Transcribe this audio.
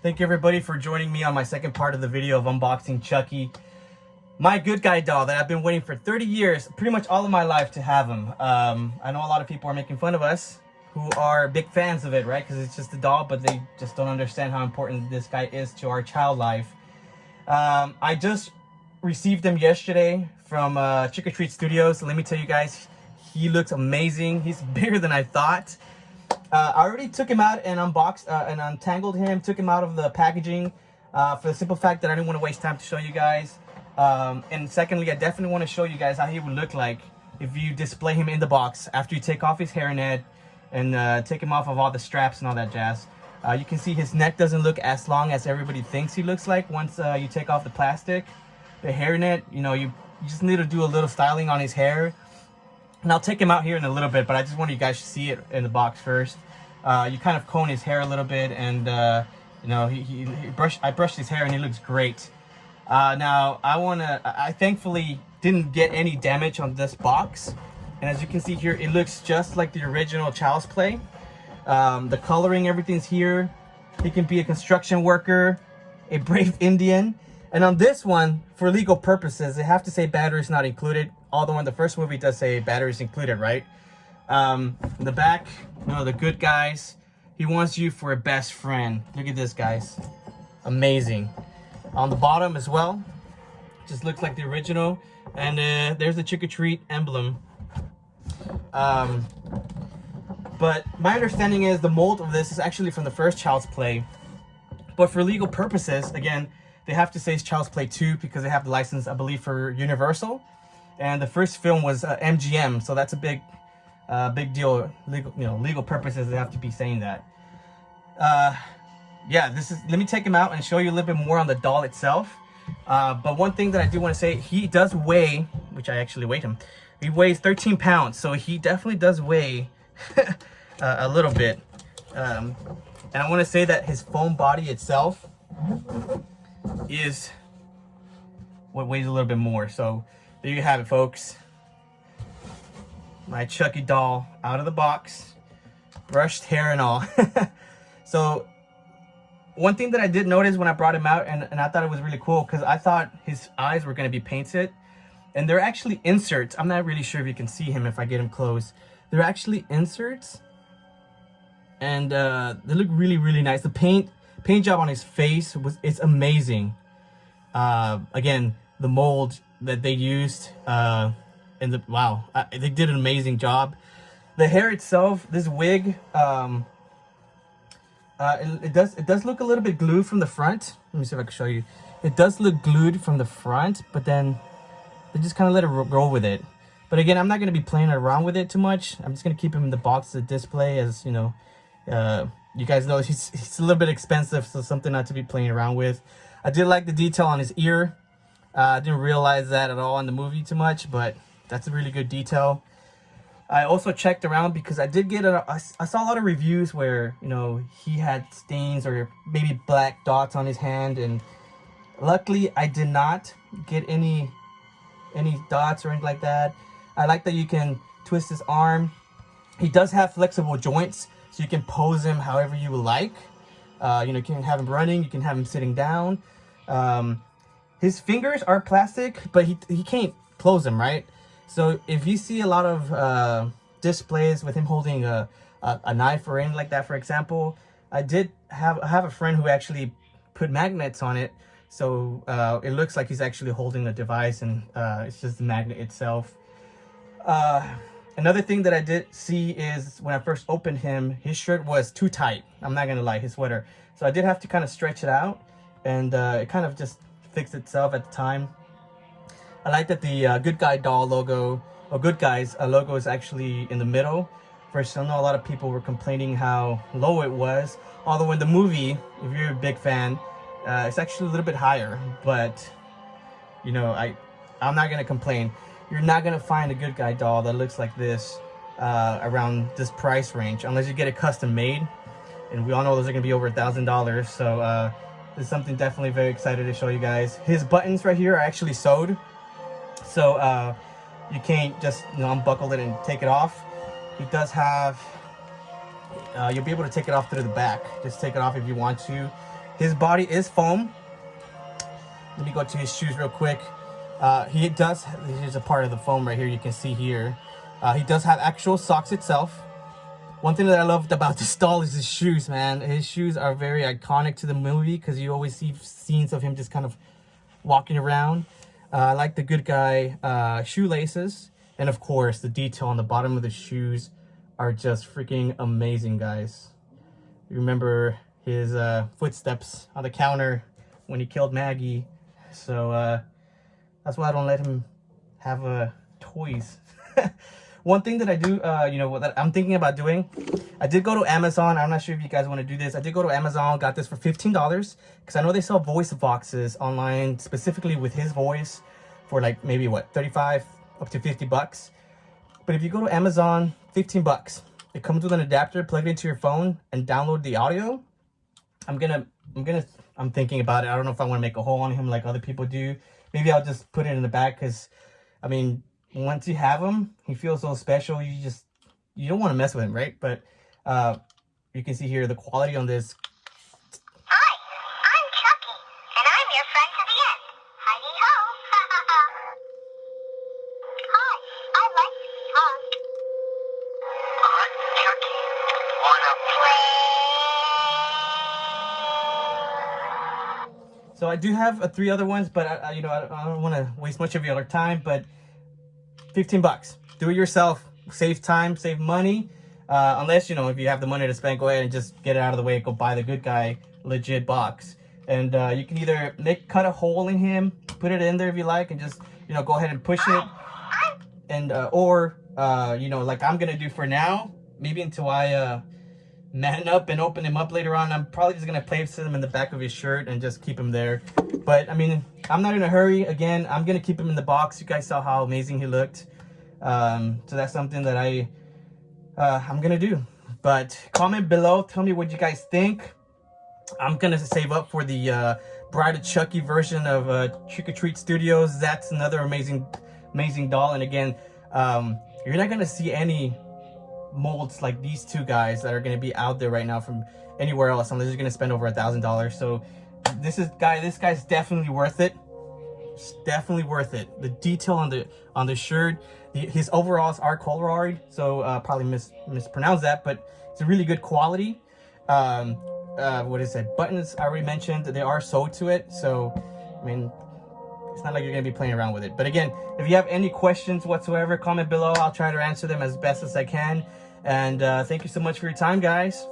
Thank you everybody for joining me on my second part of the video of unboxing Chucky, my good guy doll that I've been waiting for 30 years, pretty much all of my life, to have him. I know a lot of people are making fun of us who are big fans of it, right? Because it's just a doll, but they just don't understand how important this guy is to our child life. I just received him yesterday from Trick or Treat Studios. So let me tell you guys, he looks amazing. He's bigger than I thought. I already took him out and unboxed and untangled him, took him out of the packaging for the simple fact that I didn't want to waste time to show you guys. And secondly, I definitely want to show you guys how he would look like if you display him in the box after you take off his hairnet and take him off of all the straps and all that jazz. You can see his neck doesn't look as long as everybody thinks he looks like once you take off the plastic. The hairnet, you know, you just need to do a little styling on his hair. And I'll take him out here in a little bit, but I just want you guys to see it in the box first. You kind of comb his hair a little bit, and you know, I brushed his hair and he looks great. Now I thankfully didn't get any damage on this box, and as you can see here, it looks just like the original Child's Play. The coloring, everything's here. He can be a construction worker, a brave Indian, and on this one, for legal purposes, they have to say batteries not included. Although in the first movie it does say batteries included, right? In the back, you know, the good guys. He wants you for a best friend. Look at this, guys. Amazing. On the bottom as well, just looks like the original. And there's the Trick or Treat emblem. But my understanding is the mold of this is actually from the first Child's Play. But for legal purposes, again, they have to say it's Child's Play 2 because they have the license, I believe, for Universal. And the first film was MGM, so that's a big deal. Legal purposes, they have to be saying that. Yeah, let me take him out and show you a little bit more on the doll itself. But one thing that I do want to say, he does weigh, which I actually weighed him. He weighs 13 pounds, so he definitely does weigh a little bit. And I want to say that his foam body itself is what weighs a little bit more. So there you have it, folks. My Chucky doll out of the box, brushed hair and all. So one thing that I did notice when I brought him out, and I thought it was really cool, because I thought his eyes were going to be painted, and they're actually inserts. I'm not really sure if you can see him if I get him close. They're actually inserts, and they look really, really nice. The paint job on his face is amazing. Again, the mold that they used, and they did an amazing job. The hair itself, this wig, it does look a little bit glued from the front. Let me see if I can show you. It does look glued from the front, but then they just kind of let it roll with it. But again, I'm not going to be playing around with it too much. I'm just going to keep him in the box to display, as you know. You guys know he's a little bit expensive, so something not to be playing around with. I did like the detail on his ear. I didn't realize that at all in the movie too much, but that's a really good detail. I also checked around because I did get I saw a lot of reviews where, you know, he had stains or maybe black dots on his hand, and luckily I did not get any dots or anything like that. I like that you can twist his arm. He does have flexible joints, so you can pose him however you would like. You know, you can have him running, you can have him sitting down. His fingers are plastic, but he can't close them, right? So if you see a lot of displays with him holding a knife or anything like that, for example, I have a friend who actually put magnets on it, so it looks like he's actually holding a device, and it's just the magnet itself. Another thing that I did see is when I first opened him, his shirt was too tight. I'm not gonna lie, his sweater. So I did have to kind of stretch it out, and it kind of just fixed itself at the time. I like that the Good Guy doll logo, or Good Guys logo, is actually in the middle. First, I know a lot of people were complaining how low it was. Although in the movie, if you're a big fan, it's actually a little bit higher. But, you know, I'm not gonna complain. You're not gonna find a Good Guy doll that looks like this around this price range, unless you get it custom made. And we all know those are gonna be over $1,000. So this is something definitely very excited to show you guys. His buttons right here are actually sewed, so you can't just, you know, unbuckle it and take it off. He does have, you'll be able to take it off through the back. Just take it off if you want to. His body is foam. Let me go to his shoes real quick. He does, here's a part of the foam right here you can see here. He does have actual socks itself. One thing that I loved about this doll is his shoes, man. His shoes are very iconic to the movie because you always see scenes of him just kind of walking around. I like the good guy shoelaces. And of course, the detail on the bottom of the shoes are just freaking amazing, guys. You remember his footsteps on the counter when he killed Maggie. So that's why I don't let him have toys. One thing that I do, you know, that I'm thinking about doing, I did go to Amazon. I'm not sure if you guys want to do this. I did go to Amazon, got this for $15 because I know they sell voice boxes online, specifically with his voice for like maybe what, 35 up to 50 bucks. But if you go to Amazon, 15 bucks. It comes with an adapter, plug it into your phone and download the audio. I'm thinking about it. I don't know if I want to make a hole on him like other people do. Maybe I'll just put it in the back because, I mean, once you have him, he feels so special. You don't want to mess with him, right? But you can see here the quality on this. Hi, I'm Chucky, and I'm your friend to the end. Hi-dee-ho. Hi, I like to be hugged. I'm Chucky. Wanna play? So I do have 3 other ones, but I don't want to waste much of your time. But 15 bucks. Do it yourself. Save time, save money. Unless, you know, if you have the money to spend, go ahead and just get it out of the way. Go buy the good guy legit box. And you can either cut a hole in him, put it in there if you like, and just, you know, go ahead and push it. And or you know, like I'm gonna do for now, maybe until I man up and open him up later on, I'm probably just gonna place him in the back of his shirt and just keep him there. But I mean, I'm not in a hurry. Again, I'm gonna keep him in the box. You guys saw how amazing he looked. So that's something that I'm gonna do. But comment below, tell me what you guys think. I'm gonna save up for the Bride of Chucky version of Trick or Treat Studios. That's another amazing doll. And again, you're not gonna see any molds like these 2 guys that are going to be out there right now from anywhere else unless you're going to spend over $1,000. So this guy's definitely worth it. It's definitely worth it. The detail on the shirt, his overalls are corduroy, so probably mispronounced that, but it's a really good quality. What is it? Buttons I already mentioned, they are sewed to it, so I mean, it's not like you're going to be playing around with it. But again, if you have any questions whatsoever, comment below. I'll try to answer them as best as I can. And thank you so much for your time, guys.